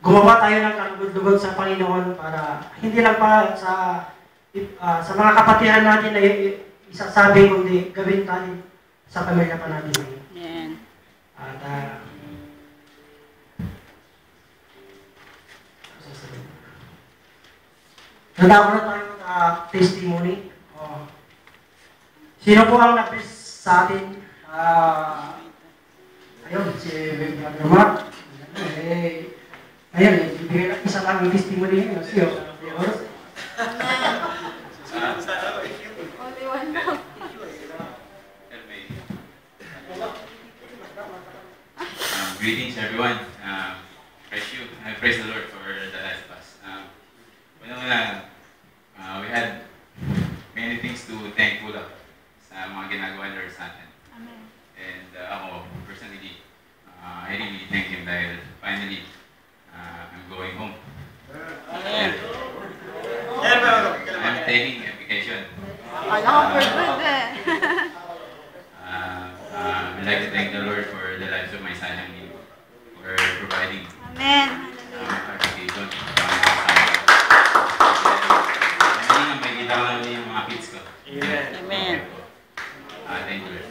gumawa tayo ng kalugod-lugod sa Panginoon para hindi lang pa sa mga kapatiran natin na isasabi, kundi gawin tayo sa pamilya pa natin. Amen. At nandako na tayo testimony. Sino po ang nag-bless sa atin? Ayun, si Brother Mark. Ayun, ibigay na isa lang yung testimony niya. Siyo. Only one po. Greetings everyone. Praise the Lord for the last class. We had many things to thankful sa mga ginagawa ni Lord sa atin. Amen. And ako, personally, I really thank Him dahil finally, I'm going home. Amen. I'm taking a vacation. Alam ko, good eh. I'd like to thank the Lord for the lives of my son and me for providing Amen. our vacation. May kita ko lang yung mga kids ko. Amen. Thank you, Lord.